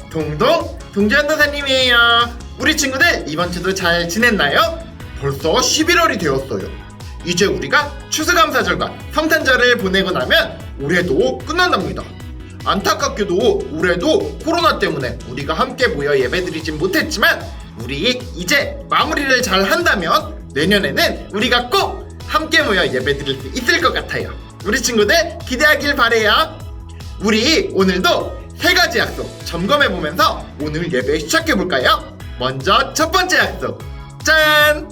동전도사님이에요. 우리 친구들 이번 주도 잘 지냈나요? 벌써 11월이 되었어요. 이제 우리가 추수감사절과 성탄절을 보내고 나면 올해도 끝난답니다. 안타깝게도 올해도 코로나 때문에 우리가 함께 모여 예배드리진 못했지만 우리 이제 마무리를 잘 한다면 내년에는 우리가 꼭 함께 모여 예배드릴 수 있을 것 같아요. 우리 친구들 기대하길 바래요. 우리 오늘도 3가지 약속 점검해보면서 오늘 예배 시작해볼까요? 먼저 첫 번째 약속, 짠!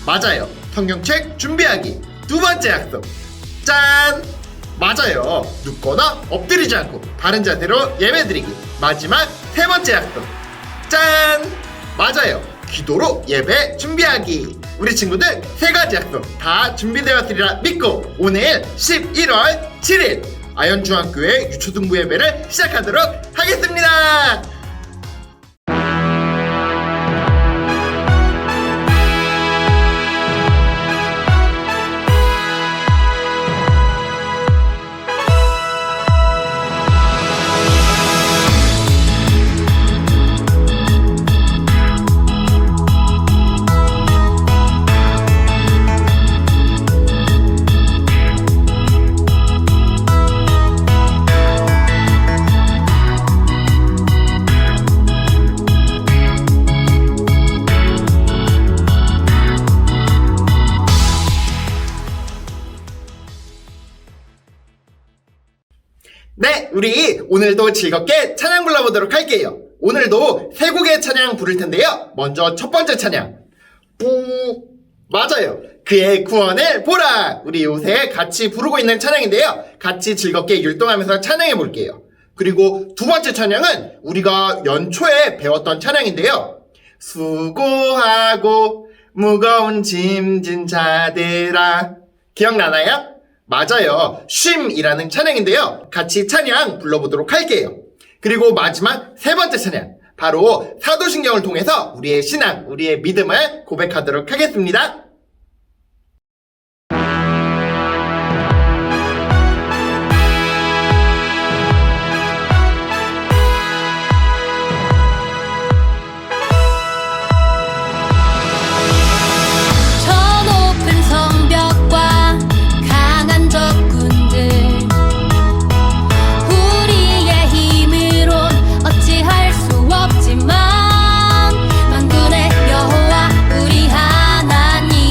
맞아요, 성경책 준비하기. 두 번째 약속, 짠! 맞아요, 눕거나 엎드리지 않고 바른 자세로 예배드리기. 마지막 세 번째 약속, 짠! 맞아요, 기도로 예배 준비하기. 우리 친구들 3가지 약속 다 준비되었으리라 믿고 오늘 11월 7일 아현중학교의 유초등부 예배를 시작하도록 하겠습니다. 네, 우리 오늘도 즐겁게 찬양 불러보도록 할게요. 오늘도 3곡의 찬양 부를 텐데요. 먼저 첫 번째 찬양, 맞아요, 그의 구원을 보라. 우리 요새 같이 부르고 있는 찬양인데요. 같이 즐겁게 율동하면서 찬양해 볼게요. 그리고 두 번째 찬양은 우리가 연초에 배웠던 찬양인데요. 수고하고 무거운 짐진 자들아. 기억나나요? 맞아요, 쉼이라는 찬양인데요. 같이 찬양 불러보도록 할게요. 그리고 마지막 세 번째 찬양, 바로 사도신경을 통해서 우리의 신앙, 우리의 믿음을 고백하도록 하겠습니다. 만군의 여호와 우리 하나님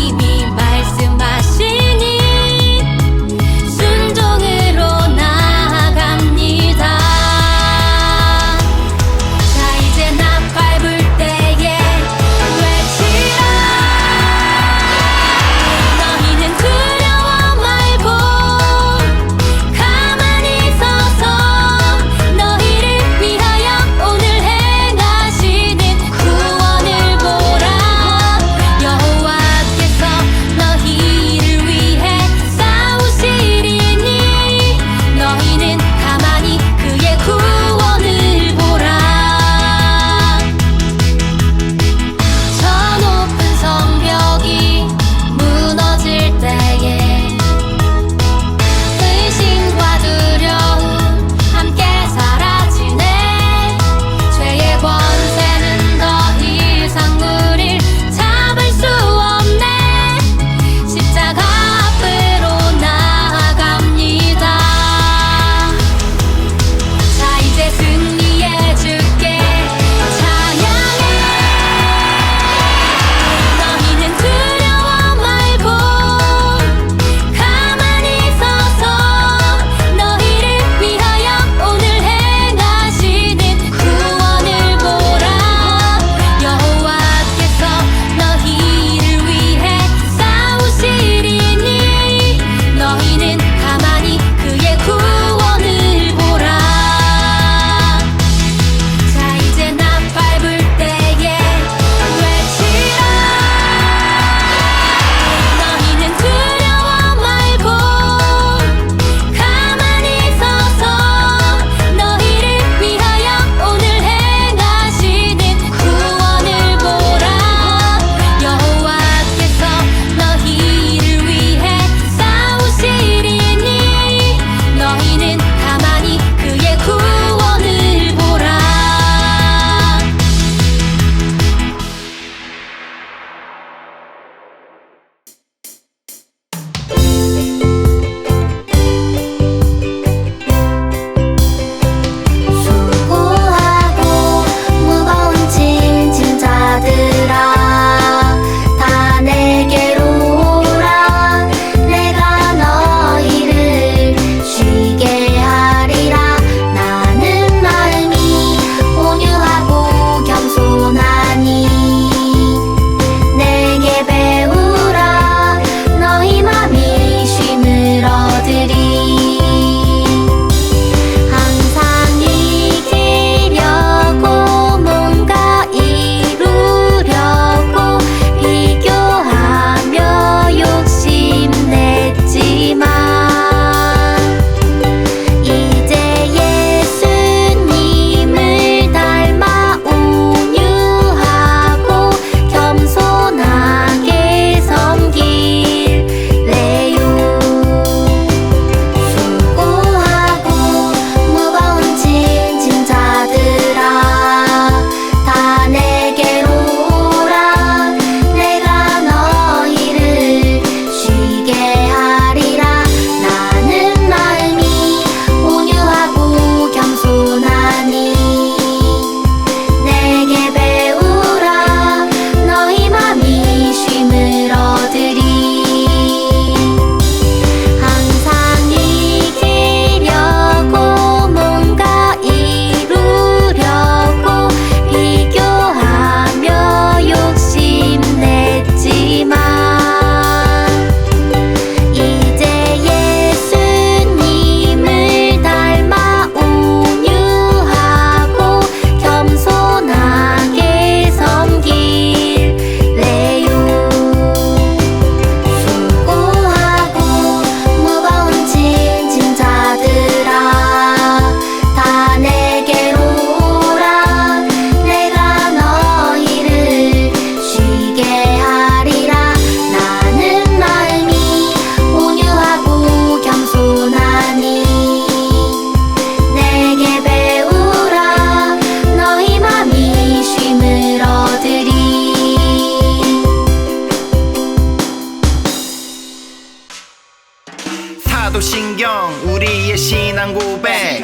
사도신경 우리의 신앙 고백.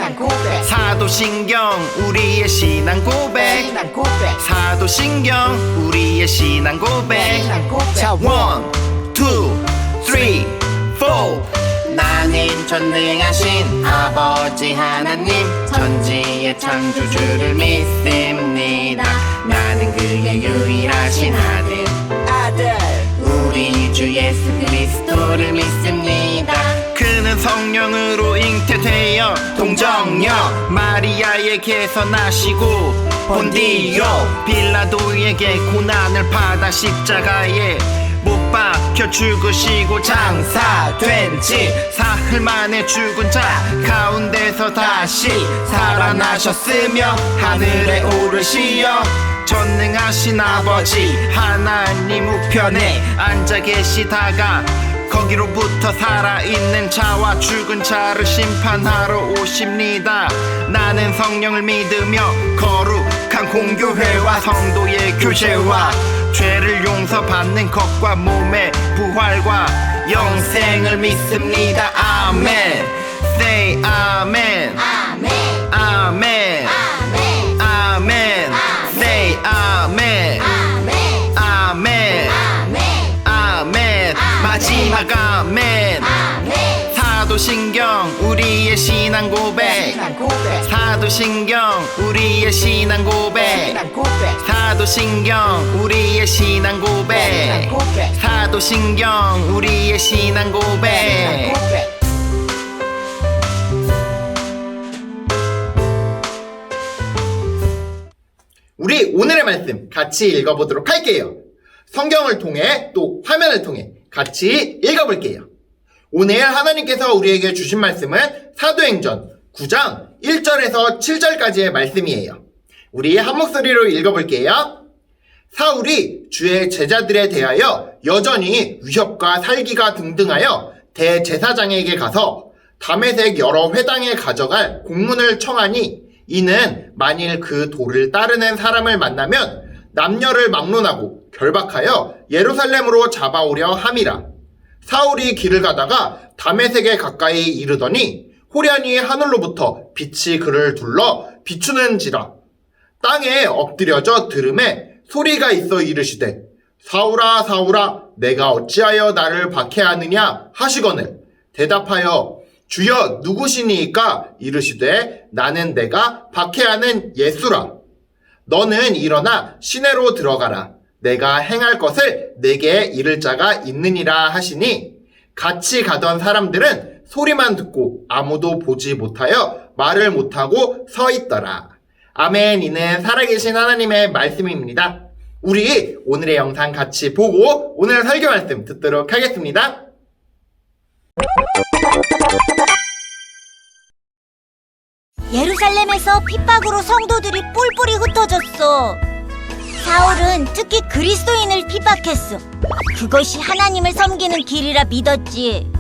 사도신경 우리의 신앙 고백. 사도신경 우리의 신앙 고백. 자, 1, 2, 3, 4. 나는 전능하신 아버지 하나님, 천지의 창조주를 믿습니다. 나는 그의 유일하신 아들 우리 주 예수 그리스도를 믿습니다. 그는 성령으로 잉태되어 동정녀 마리아에게서 나시고 본디오 빌라도에게 고난을 받아 십자가에 못 박혀 죽으시고 장사된 지 사흘 만에 죽은 자 가운데서 다시 살아나셨으며 하늘에 오르시어 전능하신 아버지 하나님 우편에 앉아 계시다가 거기로부터 살아있는 자와 죽은 자를 심판하러 오십니다. 나는 성령을 믿으며 거룩한 공교회와 성도의 교제와 죄를 용서받는 것과 몸의 부활과 영생을 믿습니다. 아멘. Say 아멘. 아멘. 아멘. 아멘. 아멘. Say 아멘. 아멘. 아멘. 아멘. 아멘. 마지막 아멘. 아멘. 사도신경 우리의 신앙 고백. 사도신경 우리의 신앙 고백. 사도신경 우리의 신앙 고백. 사도신경 우리의 신앙 고백. 우리 오늘의 말씀 같이 읽어보도록 할게요. 성경을 통해 또 화면을 통해 같이 읽어볼게요. 오늘 하나님께서 우리에게 주신 말씀은 사도행전 9장 1절에서 7절까지의 말씀이에요. 우리 한 목소리로 읽어볼게요. 사울이 주의 제자들에 대하여 여전히 위협과 살기가 등등하여 대제사장에게 가서 다메섹 여러 회당에 가져갈 공문을 청하니 이는 만일 그 도를 따르는 사람을 만나면 남녀를 막론하고 결박하여 예루살렘으로 잡아오려 함이라. 사울이 길을 가다가 다메섹에 가까이 이르더니 호련히 하늘로부터 빛이 그를 둘러 비추는지라. 땅에 엎드려져 들음에 소리가 있어 이르시되 사울아 사울아 내가 어찌하여 나를 박해하느냐 하시거늘 대답하여 주여 누구시니이까 이르시되 나는 내가 박해하는 예수라. 너는 일어나 시내로 들어가라. 내가 행할 것을 내게 이를 자가 있느니라 하시니 같이 가던 사람들은 소리만 듣고 아무도 보지 못하여 말을 못하고 서 있더라. 아멘. 이는 살아계신 하나님의 말씀입니다. 우리 오늘의 영상 같이 보고 오늘 설교 말씀 듣도록 하겠습니다. 예루살렘에서 핍박으로 성도들이 뿔뿔이 흩어졌어. 사울은 특히 그리스도인을 핍박했어. 그것이 하나님을 섬기는 길이라 믿었지.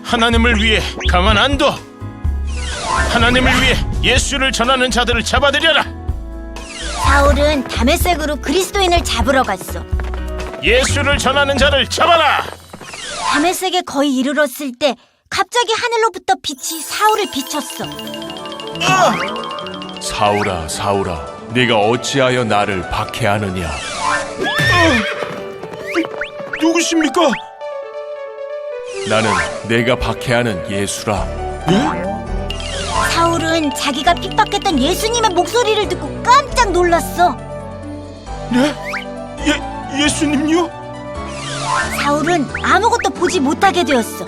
하나님을 위해 가만 안 둬. 하나님을 위해 예수를 전하는 자들을 잡아들여라. 사울은 다메섹으로 그리스도인을 잡으러 갔어. 예수를 전하는 자를 잡아라. 다메섹에 거의 이르렀을 때 갑자기 하늘로부터 빛이 사울을 비췄어. 사울아 사울아 네가 어찌하여 나를 박해하느냐. 누구십니까? 나는 내가 박해하는 예수라. 사울은 자기가 핍박했던 예수님의 목소리를 듣고 깜짝 놀랐어. 네? 예수님요? 사울은 아무것도 보지 못하게 되었어.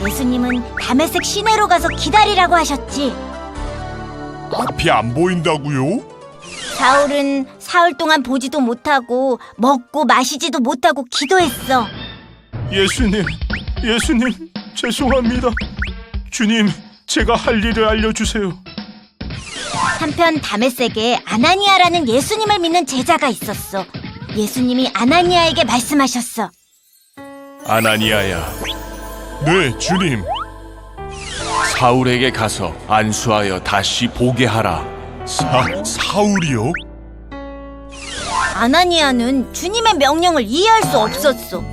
예수님은 다메섹 시내로 가서 기다리라고 하셨지. 앞이 안 보인다고요? 사울은 사흘 동안 보지도 못하고 먹고 마시지도 못하고 기도했어. 예수님 죄송합니다. 주님, 제가 할 일을 알려주세요. 한편 다메섹에 아나니아라는 예수님을 믿는 제자가 있었어. 예수님이 아나니아에게 말씀하셨어. 아나니아야. 네 주님. 사울에게 가서 안수하여 다시 보게 하라. 사울이요? 아나니아는 주님의 명령을 이해할 수 없었어.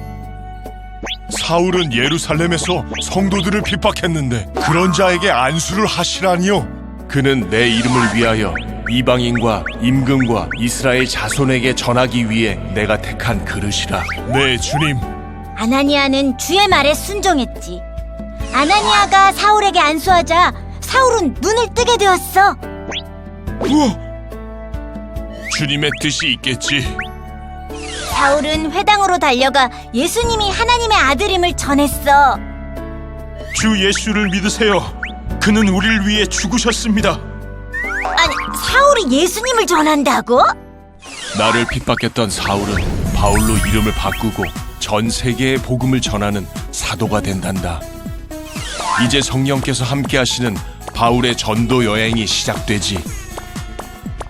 사울은 예루살렘에서 성도들을 핍박했는데 그런 자에게 안수를 하시라니요. 그는 내 이름을 위하여 이방인과 임금과 이스라엘 자손에게 전하기 위해 내가 택한 그릇이라. 네, 주님. 아나니아는 주의 말에 순종했지. 아나니아가 사울에게 안수하자 사울은 눈을 뜨게 되었어. 우와! 주님의 뜻이 있겠지. 사울은 회당으로 달려가 예수님이 하나님의 아들임을 전했어. 주 예수를 믿으세요. 그는 우리를 위해 죽으셨습니다. 아니, 사울이 예수님을 전한다고? 나를 핍박했던 사울은 바울로 이름을 바꾸고 전 세계에 복음을 전하는 사도가 된단다. 이제 성령께서 함께 하시는 바울의 전도 여행이 시작되지.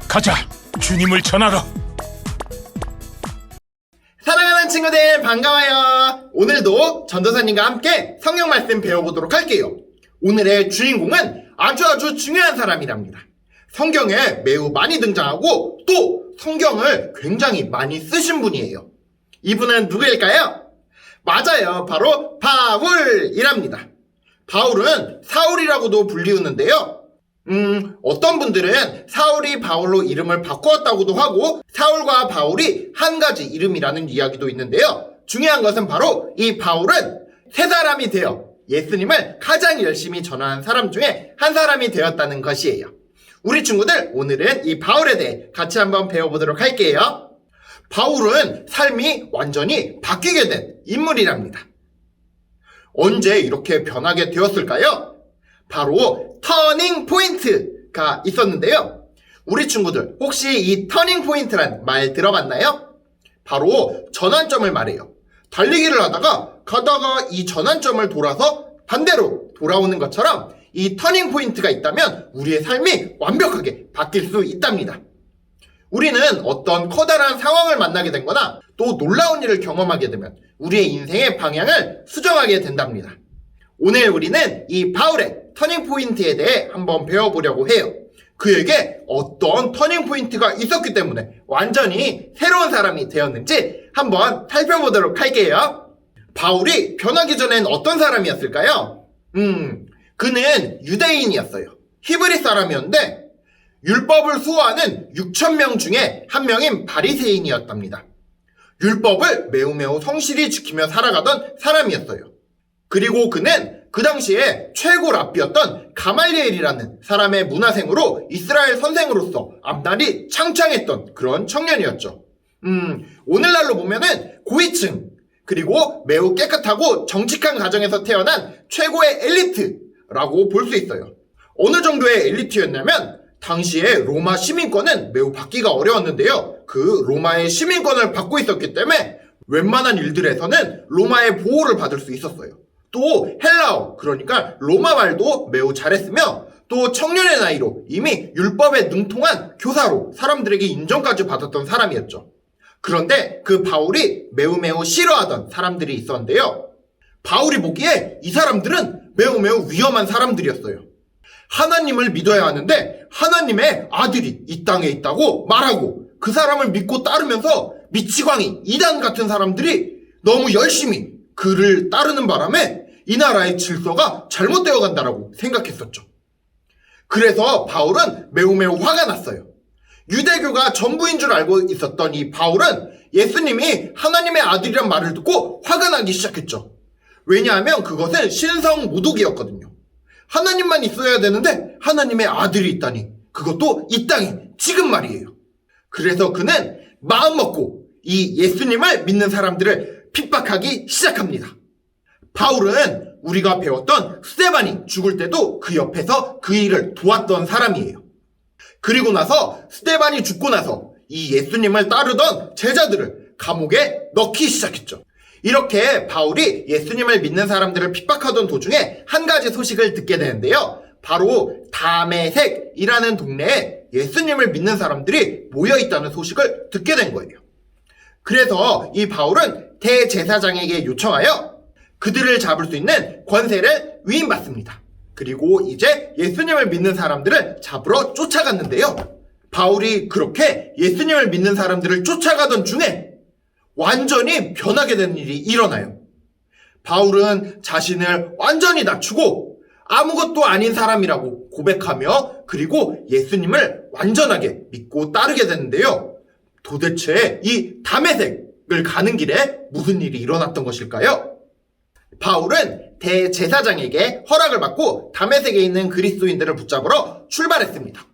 가자, 주님을 전하러. 사랑하는 친구들 반가워요. 오늘도 전도사님과 함께 성경 말씀 배워보도록 할게요. 오늘의 주인공은 아주 중요한 사람이랍니다. 성경에 매우 많이 등장하고 또 성경을 굉장히 많이 쓰신 분이에요. 이분은 누구일까요? 맞아요, 바로 바울이랍니다. 바울은 사울이라고도 불리우는데요. 어떤 분들은 사울이 바울로 이름을 바꾸었다고도 하고 사울과 바울이 한 가지 이름이라는 이야기도 있는데요. 중요한 것은 바로 이 바울은 세 사람이 되어 예수님을 가장 열심히 전하는 사람 중에 한 사람이 되었다는 것이에요. 우리 친구들, 오늘은 이 바울에 대해 같이 한번 배워보도록 할게요. 바울은 삶이 완전히 바뀌게 된 인물이랍니다. 언제 이렇게 변하게 되었을까요? 바로 터닝 포인트가 있었는데요. 우리 친구들 혹시 이 터닝 포인트란 말 들어봤나요? 바로 전환점을 말해요. 달리기를 하다가 가다가 이 전환점을 돌아서 반대로 돌아오는 것처럼 이 터닝 포인트가 있다면 우리의 삶이 완벽하게 바뀔 수 있답니다. 우리는 어떤 커다란 상황을 만나게 되거나 또 놀라운 일을 경험하게 되면 우리의 인생의 방향을 수정하게 된답니다. 오늘 우리는 이 바울의 터닝 포인트에 대해 한번 배워보려고 해요. 그에게 어떤 터닝 포인트가 있었기 때문에 완전히 새로운 사람이 되었는지 한번 살펴보도록 할게요. 바울이 변하기 전엔 어떤 사람이었을까요? 그는 유대인이었어요. 히브리 사람이었는데 율법을 수호하는 6,000명 중에 한 명인 바리새인이었답니다. 율법을 매우 성실히 지키며 살아가던 사람이었어요. 그리고 그는 그 당시에 최고 랍비였던 가말리엘이라는 사람의 문화생으로 이스라엘 선생으로서 앞날이 창창했던 그런 청년이었죠. 오늘날로 보면은 고위층, 그리고 매우 깨끗하고 정직한 가정에서 태어난 최고의 엘리트라고 볼 수 있어요. 어느 정도의 엘리트였냐면 당시에 로마 시민권은 매우 받기가 어려웠는데요. 그 로마의 시민권을 받고 있었기 때문에 웬만한 일들에서는 로마의 보호를 받을 수 있었어요. 또 헬라어, 그러니까 로마 말도 매우 잘했으며 또 청년의 나이로 이미 율법에 능통한 교사로 사람들에게 인정까지 받았던 사람이었죠. 그런데 그 바울이 매우 싫어하던 사람들이 있었는데요. 바울이 보기에 이 사람들은 매우 위험한 사람들이었어요. 하나님을 믿어야 하는데 하나님의 아들이 이 땅에 있다고 말하고 그 사람을 믿고 따르면서 미치광이 이단 같은 사람들이 너무 열심히 그를 따르는 바람에 이 나라의 질서가 잘못되어 간다라고 생각했었죠. 그래서 바울은 매우 화가 났어요. 유대교가 전부인 줄 알고 있었던 이 바울은 예수님이 하나님의 아들이란 말을 듣고 화가 나기 시작했죠. 왜냐하면 그것은 신성모독이었거든요. 하나님만 있어야 되는데 하나님의 아들이 있다니, 그것도 이 땅에 지금 말이에요. 그래서 그는 마음먹고 이 예수님을 믿는 사람들을 핍박하기 시작합니다. 바울은 우리가 배웠던 스데반이 죽을 때도 그 옆에서 그 일을 도왔던 사람이에요. 그리고 나서 스데반이 죽고 나서 이 예수님을 따르던 제자들을 감옥에 넣기 시작했죠. 이렇게 바울이 예수님을 믿는 사람들을 핍박하던 도중에 한 가지 소식을 듣게 되는데요. 바로 다메섹이라는 동네에 예수님을 믿는 사람들이 모여있다는 소식을 듣게 된 거예요. 그래서 이 바울은 대제사장에게 요청하여 그들을 잡을 수 있는 권세를 위임받습니다. 그리고 이제 예수님을 믿는 사람들을 잡으러 쫓아갔는데요. 바울이 그렇게 예수님을 믿는 사람들을 쫓아가던 중에 완전히 변하게 되는 일이 일어나요. 바울은 자신을 완전히 낮추고 아무것도 아닌 사람이라고 고백하며 그리고 예수님을 완전하게 믿고 따르게 되는데요. 도대체 이 다메섹을 가는 길에 무슨 일이 일어났던 것일까요? 바울은 대제사장에게 허락을 받고 다메섹에 있는 그리스도인들을 붙잡으러 출발했습니다.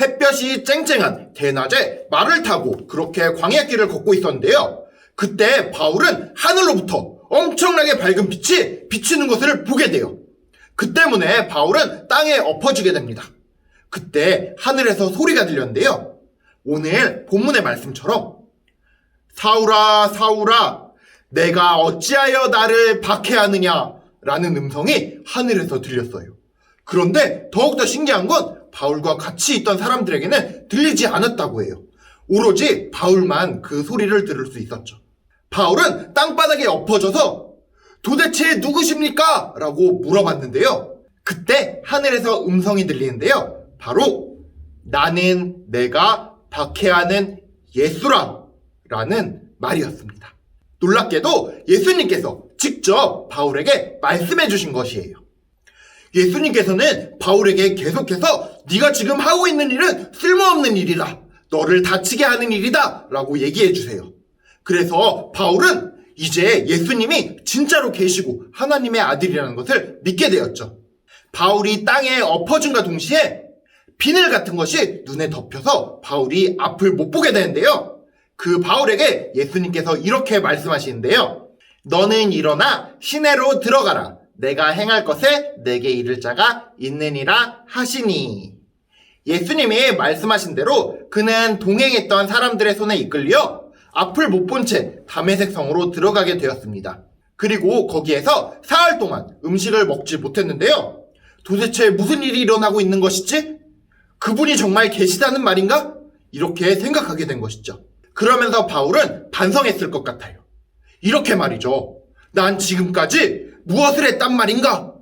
햇볕이 쨍쨍한 대낮에 말을 타고 그렇게 광야길을 걷고 있었는데요. 그때 바울은 하늘로부터 엄청나게 밝은 빛이 비치는 것을 보게 돼요. 그 때문에 바울은 땅에 엎어지게 됩니다. 그때 하늘에서 소리가 들렸는데요. 오늘 본문의 말씀처럼 사울아 사울아 내가 어찌하여 나를 박해하느냐 라는 음성이 하늘에서 들렸어요. 그런데 더욱더 신기한 건 바울과 같이 있던 사람들에게는 들리지 않았다고 해요. 오로지 바울만 그 소리를 들을 수 있었죠. 바울은 땅바닥에 엎어져서 도대체 누구십니까? 라고 물어봤는데요. 그때 하늘에서 음성이 들리는데요. 바로 나는 내가 박해하는 예수라 라는 말이었습니다. 놀랍게도 예수님께서 직접 바울에게 말씀해 주신 것이에요. 예수님께서는 바울에게 계속해서 네가 지금 하고 있는 일은 쓸모없는 일이다. 너를 다치게 하는 일이다. 라고 얘기해 주세요. 그래서 바울은 이제 예수님이 진짜로 계시고 하나님의 아들이라는 것을 믿게 되었죠. 바울이 땅에 엎어짐과 동시에 비늘 같은 것이 눈에 덮여서 바울이 앞을 못 보게 되는데요. 그 바울에게 예수님께서 이렇게 말씀하시는데요. 너는 일어나 시내로 들어가라. 내가 행할 것에 내게 이를 자가 있느니라 하시니. 예수님이 말씀하신 대로 그는 동행했던 사람들의 손에 이끌려 앞을 못 본 채 다메섹 성으로 들어가게 되었습니다. 그리고 거기에서 사흘 동안 음식을 먹지 못했는데요. 도대체 무슨 일이 일어나고 있는 것이지? 그분이 정말 계시다는 말인가? 이렇게 생각하게 된 것이죠. 그러면서 바울은 반성했을 것 같아요. 이렇게 말이죠. 난 지금까지 무엇을 했단 말인가?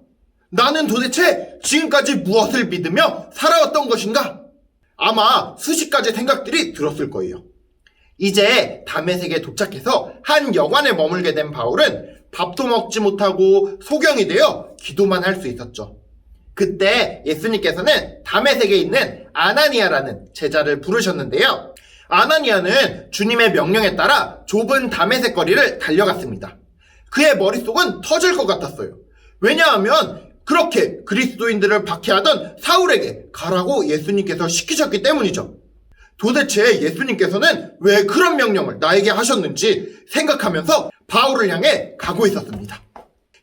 나는 도대체 지금까지 무엇을 믿으며 살아왔던 것인가? 아마 수십 가지 생각들이 들었을 거예요. 이제 다메섹에 도착해서 한 여관에 머물게 된 바울은 밥도 먹지 못하고 소경이 되어 기도만 할 수 있었죠. 그때 예수님께서는 다메섹에 있는 아나니아라는 제자를 부르셨는데요. 아나니아는 주님의 명령에 따라 좁은 다메섹 거리를 달려갔습니다. 그의 머릿속은 터질 것 같았어요. 왜냐하면 그렇게 그리스도인들을 박해하던 사울에게 가라고 예수님께서 시키셨기 때문이죠. 도대체 예수님께서는 왜 그런 명령을 나에게 하셨는지 생각하면서 바울을 향해 가고 있었습니다.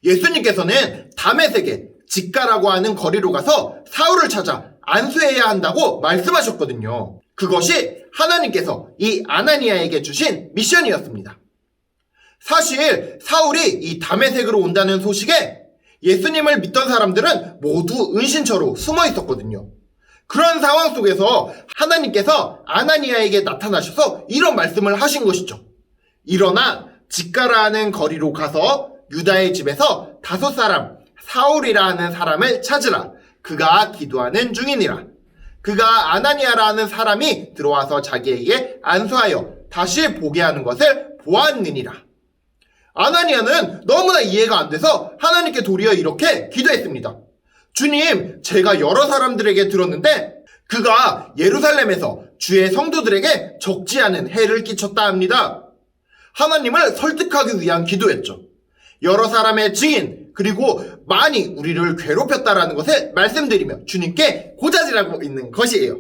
예수님께서는 다메섹에 직가라고 하는 거리로 가서 사울을 찾아 안수해야 한다고 말씀하셨거든요. 그것이 하나님께서 이 아나니아에게 주신 미션이었습니다. 사실 사울이 이 다메섹으로 온다는 소식에 예수님을 믿던 사람들은 모두 은신처로 숨어 있었거든요. 그런 상황 속에서 하나님께서 아나니아에게 나타나셔서 이런 말씀을 하신 것이죠. 일어나 직가라 하는 거리로 가서 유다의 집에서 5사람 사울이라 하는 사람을 찾으라. 그가 기도하는 중이니라. 그가 아나니아라 하는 사람이 들어와서 자기에게 안수하여 다시 보게 하는 것을 보았느니라. 아나니아는 너무나 이해가 안 돼서 하나님께 도리어 이렇게 기도했습니다. 주님, 제가 여러 사람들에게 들었는데 그가 예루살렘에서 주의 성도들에게 적지 않은 해를 끼쳤다 합니다. 하나님을 설득하기 위한 기도였죠. 여러 사람의 증인 그리고 많이 우리를 괴롭혔다라는 것을 말씀드리며 주님께 고자질하고 있는 것이에요.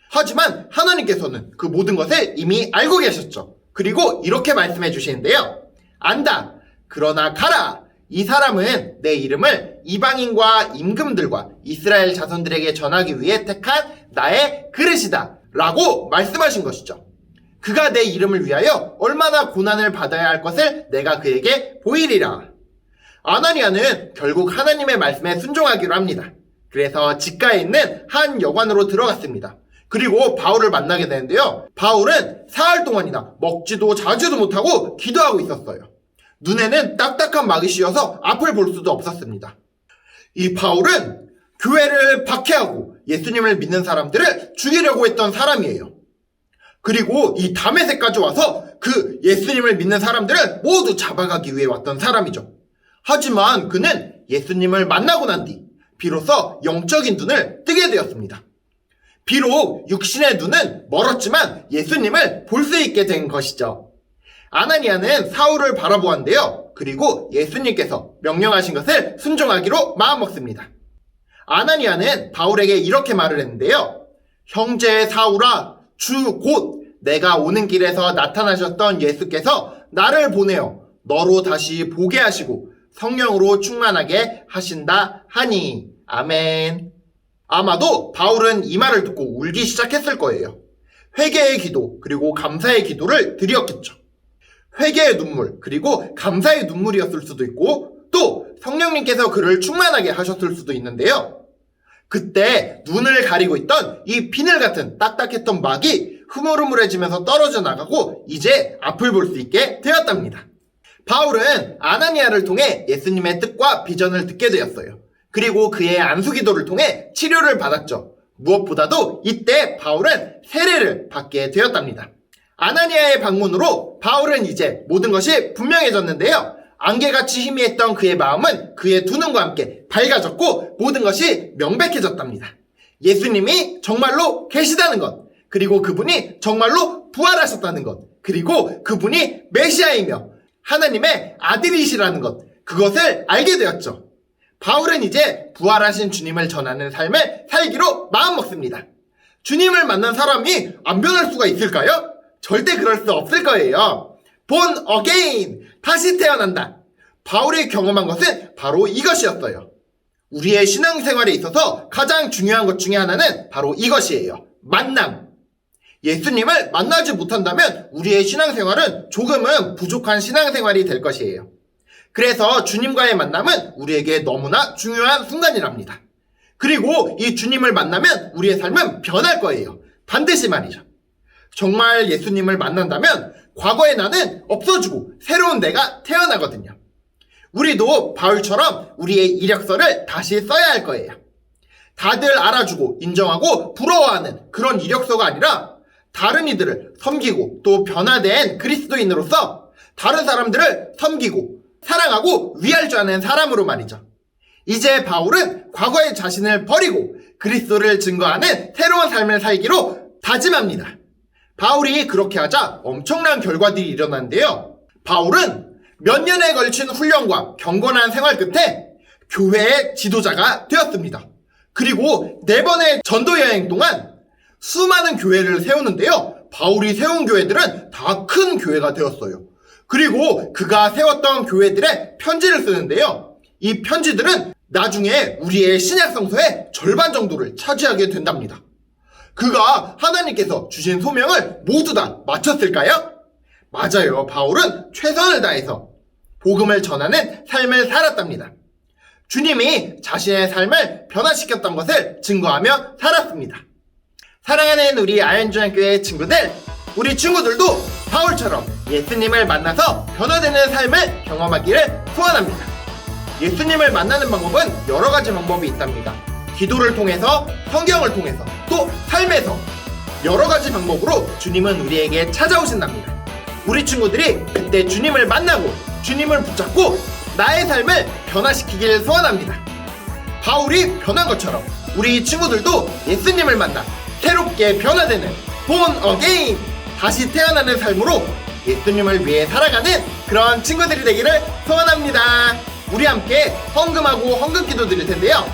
하지만 하나님께서는 그 모든 것을 이미 알고 계셨죠. 그리고 이렇게 말씀해 주시는데요. 안다. 그러나 가라. 이 사람은 내 이름을 이방인과 임금들과 이스라엘 자손들에게 전하기 위해 택한 나의 그릇이다. 라고 말씀하신 것이죠. 그가 내 이름을 위하여 얼마나 고난을 받아야 할 것을 내가 그에게 보이리라. 아나니아는 결국 하나님의 말씀에 순종하기로 합니다. 그래서 직가에 있는 한 여관으로 들어갔습니다. 그리고 바울을 만나게 되는데요. 바울은 사흘 동안이나 먹지도 자지도 못하고 기도하고 있었어요. 눈에는 딱딱한 막이 씌어서 앞을 볼 수도 없었습니다. 이 바울은 교회를 박해하고 예수님을 믿는 사람들을 죽이려고 했던 사람이에요. 그리고 이 다메섹까지 와서 그 예수님을 믿는 사람들을 모두 잡아가기 위해 왔던 사람이죠. 하지만 그는 예수님을 만나고 난 뒤 비로소 영적인 눈을 뜨게 되었습니다. 비록 육신의 눈은 멀었지만 예수님을 볼 수 있게 된 것이죠. 아나니아는 사울을 바라보았는데요. 그리고 예수님께서 명령하신 것을 순종하기로 마음먹습니다. 아나니아는 바울에게 이렇게 말을 했는데요. 형제 사울아, 주 곧 내가 오는 길에서 나타나셨던 예수께서 나를 보내어 너로 다시 보게 하시고 성령으로 충만하게 하신다 하니. 아멘. 아마도 바울은 이 말을 듣고 울기 시작했을 거예요. 회개의 기도 그리고 감사의 기도를 드렸겠죠. 회개의 눈물 그리고 감사의 눈물이었을 수도 있고 또 성령님께서 그를 충만하게 하셨을 수도 있는데요. 그때 눈을 가리고 있던 이 비늘 같은 딱딱했던 막이 흐물흐물해지면서 떨어져 나가고 이제 앞을 볼 수 있게 되었답니다. 바울은 아나니아를 통해 예수님의 뜻과 비전을 듣게 되었어요. 그리고 그의 안수기도를 통해 치료를 받았죠. 무엇보다도 이때 바울은 세례를 받게 되었답니다. 아나니아의 방문으로 바울은 이제 모든 것이 분명해졌는데요. 안개같이 희미했던 그의 마음은 그의 두 눈과 함께 밝아졌고 모든 것이 명백해졌답니다. 예수님이 정말로 계시다는 것, 그리고 그분이 정말로 부활하셨다는 것, 그리고 그분이 메시아이며 하나님의 아들이시라는 것, 그것을 알게 되었죠. 바울은 이제 부활하신 주님을 전하는 삶을 살기로 마음먹습니다. 주님을 만난 사람이 안 변할 수가 있을까요? 절대 그럴 수 없을 거예요. Born again, 다시 태어난다. 바울이 경험한 것은 바로 이것이었어요. 우리의 신앙생활에 있어서 가장 중요한 것 중에 하나는 바로 이것이에요. 만남. 예수님을 만나지 못한다면 우리의 신앙생활은 조금은 부족한 신앙생활이 될 것이에요. 그래서 주님과의 만남은 우리에게 너무나 중요한 순간이랍니다. 그리고 이 주님을 만나면 우리의 삶은 변할 거예요. 반드시 말이죠. 정말 예수님을 만난다면 과거의 나는 없어지고 새로운 내가 태어나거든요. 우리도 바울처럼 우리의 이력서를 다시 써야 할 거예요. 다들 알아주고 인정하고 부러워하는 그런 이력서가 아니라 다른 이들을 섬기고 또 변화된 그리스도인으로서 다른 사람들을 섬기고 사랑하고 위할 줄 아는 사람으로 말이죠. 이제 바울은 과거의 자신을 버리고 그리스도를 증거하는 새로운 삶을 살기로 다짐합니다. 바울이 그렇게 하자 엄청난 결과들이 일어났는데요. 바울은 몇 년에 걸친 훈련과 경건한 생활 끝에 교회의 지도자가 되었습니다. 그리고 4번의 전도 여행 동안 수많은 교회를 세우는데요. 바울이 세운 교회들은 다 큰 교회가 되었어요. 그리고 그가 세웠던 교회들의 편지를 쓰는데요. 이 편지들은 나중에 우리의 신약 성서의 절반 정도를 차지하게 된답니다. 그가 하나님께서 주신 소명을 모두 다 마쳤을까요? 맞아요. 바울은 최선을 다해서 복음을 전하는 삶을 살았답니다. 주님이 자신의 삶을 변화시켰던 것을 증거하며 살았습니다. 사랑하는 우리 아현중학교의 친구들, 우리 친구들도 바울처럼 예수님을 만나서 변화되는 삶을 경험하기를 소원합니다. 예수님을 만나는 방법은 여러 가지 방법이 있답니다. 기도를 통해서, 성경을 통해서, 또 삶에서 여러 가지 방법으로 주님은 우리에게 찾아오신답니다. 우리 친구들이 그때 주님을 만나고 주님을 붙잡고 나의 삶을 변화시키길 소원합니다. 바울이 변한 것처럼 우리 친구들도 예수님을 만나 새롭게 변화되는 Born again, 다시 태어나는 삶으로 예수님을 위해 살아가는 그런 친구들이 되기를 소원합니다. 우리 함께 헌금하고 헌금기도 드릴 텐데요.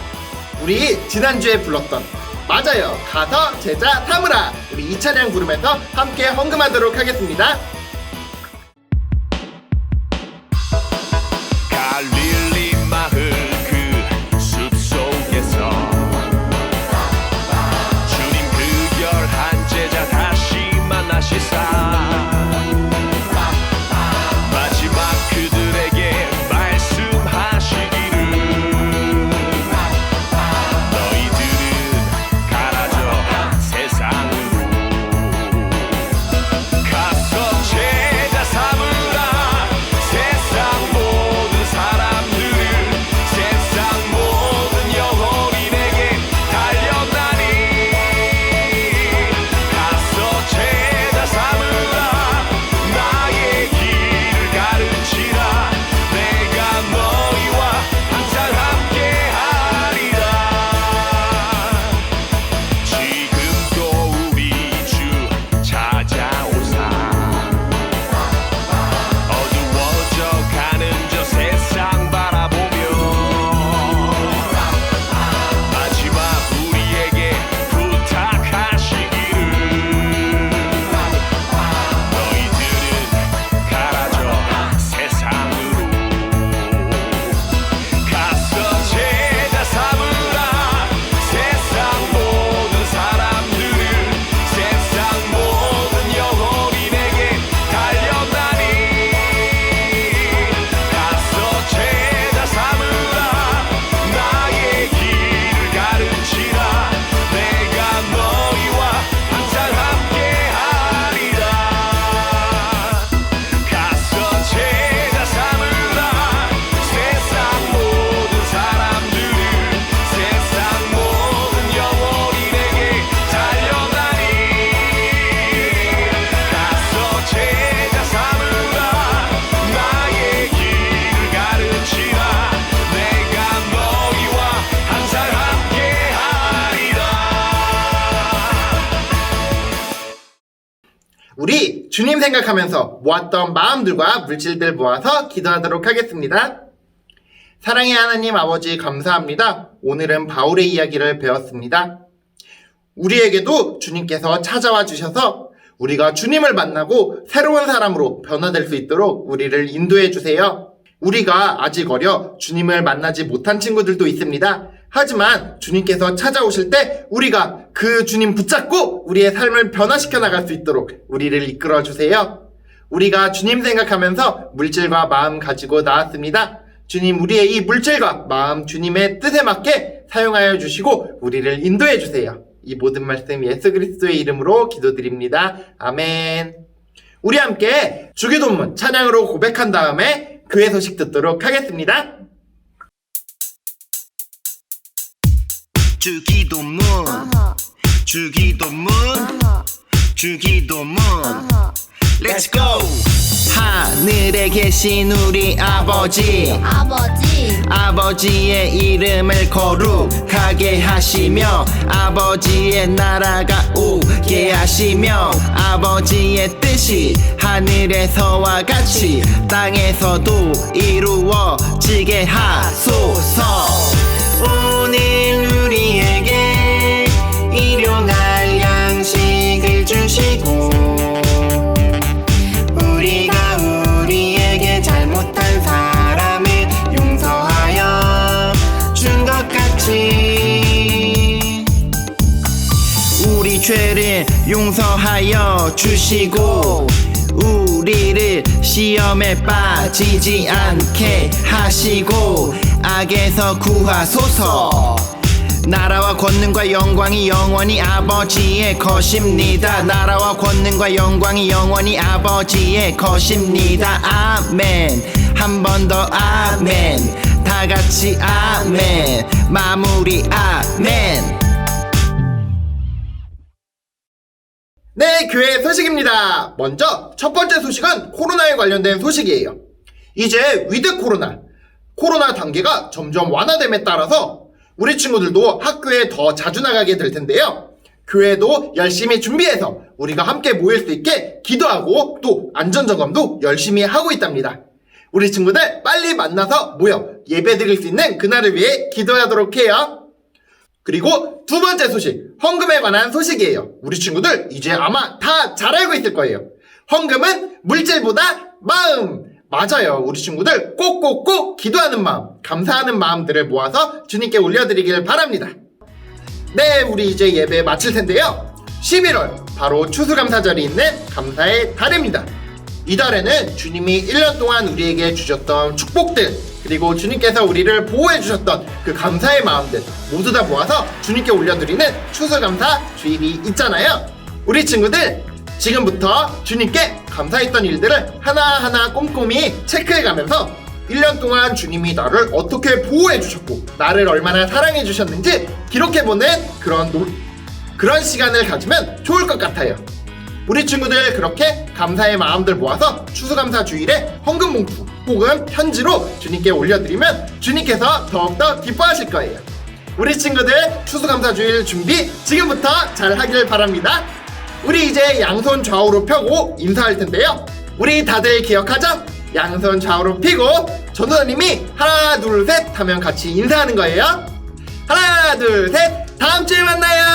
우리 지난주에 불렀던 맞아요, 가서 제자 삼으라, 우리 이 찬양 부르면서 함께 헌금하도록 하겠습니다. 갈릴리 마을 그 숲속에서 주님 그 열한 제자 다시 만나시사 마지막 그들에게 말씀하시기를 너희들은 가라져 세상으로 가서 주님 생각하면서 모았던 마음들과 물질들 모아서 기도하도록 하겠습니다. 사랑의 하나님 아버지 감사합니다. 오늘은 바울의 이야기를 배웠습니다. 우리에게도 주님께서 찾아와 주셔서 우리가 주님을 만나고 새로운 사람으로 변화될 수 있도록 우리를 인도해 주세요. 우리가 아직 어려 주님을 만나지 못한 친구들도 있습니다. 하지만 주님께서 찾아오실 때 우리가 그 주님 붙잡고 우리의 삶을 변화시켜 나갈 수 있도록 우리를 이끌어 주세요. 우리가 주님 생각하면서 물질과 마음 가지고 나왔습니다. 주님, 우리의 이 물질과 마음 주님의 뜻에 맞게 사용하여 주시고 우리를 인도해 주세요. 이 모든 말씀 예수 그리스도의 이름으로 기도드립니다. 아멘. 우리 함께 주기도문 찬양으로 고백한 다음에 교회 소식 듣도록 하겠습니다. 주기도문 주기도문 주기도문 Let's go! 하늘에 계신 우리 아버지 아버지의 이름을 거룩하게 하시며 아버지의 나라가 오게 하시며 아버지의 뜻이 하늘에서와 같이 땅에서도 이루어지게 하소서. 오늘 우리에게 일용할 양식을 주시고 우리가 우리에게 잘못한 사람을 용서하여 준 것 같이 우리 죄를 용서하여 주시고 우리를 시험에 빠지지 않게 하시고 악에서 구하소서. 나라와 권능과 영광이 영원히 아버지의 것입니다. 나라와 권능과 영광이 영원히 아버지의 것입니다. 아멘. 한 번 더 아멘. 다 같이 아멘. 마무리 아멘. 네, 교회 소식입니다. 먼저 첫 번째 소식은 코로나에 관련된 소식이에요. 이제 위드 코로나 단계가 점점 완화됨에 따라서 우리 친구들도 학교에 더 자주 나가게 될 텐데요. 교회도 열심히 준비해서 우리가 함께 모일 수 있게 기도하고 또 안전점검도 열심히 하고 있답니다. 우리 친구들 빨리 만나서 모여 예배드릴 수 있는 그날을 위해 기도하도록 해요. 그리고 두 번째 소식, 헌금에 관한 소식이에요. 우리 친구들 이제 아마 다 잘 알고 있을 거예요. 헌금은 물질보다 마음! 맞아요. 우리 친구들 꼭꼭꼭 기도하는 마음, 감사하는 마음들을 모아서 주님께 올려드리길 바랍니다. 네, 우리 이제 예배 마칠 텐데요. 11월 바로 추수감사절이 있는 감사의 달입니다. 이 달에는 주님이 1년 동안 우리에게 주셨던 축복들, 그리고 주님께서 우리를 보호해 주셨던 그 감사의 마음들 모두 다 모아서 주님께 올려드리는 추수감사 주일이 있잖아요. 우리 친구들 지금부터 주님께 감사했던 일들을 하나하나 꼼꼼히 체크해가면서 1년 동안 주님이 나를 어떻게 보호해 주셨고 나를 얼마나 사랑해 주셨는지 기록해보는 그런 시간을 가지면 좋을 것 같아요. 우리 친구들 그렇게 감사의 마음들 모아서 추수감사 주일에 헌금 봉투 혹은 편지로 주님께 올려드리면 주님께서 더욱더 기뻐하실 거예요. 우리 친구들 추수감사 주일 준비 지금부터 잘 하길 바랍니다. 우리 이제 양손 좌우로 펴고 인사할 텐데요. 우리 다들 기억하죠? 양손 좌우로 펴고 전도사님이 하나 둘 셋 하면 같이 인사하는 거예요. 하나 둘 셋, 다음 주에 만나요.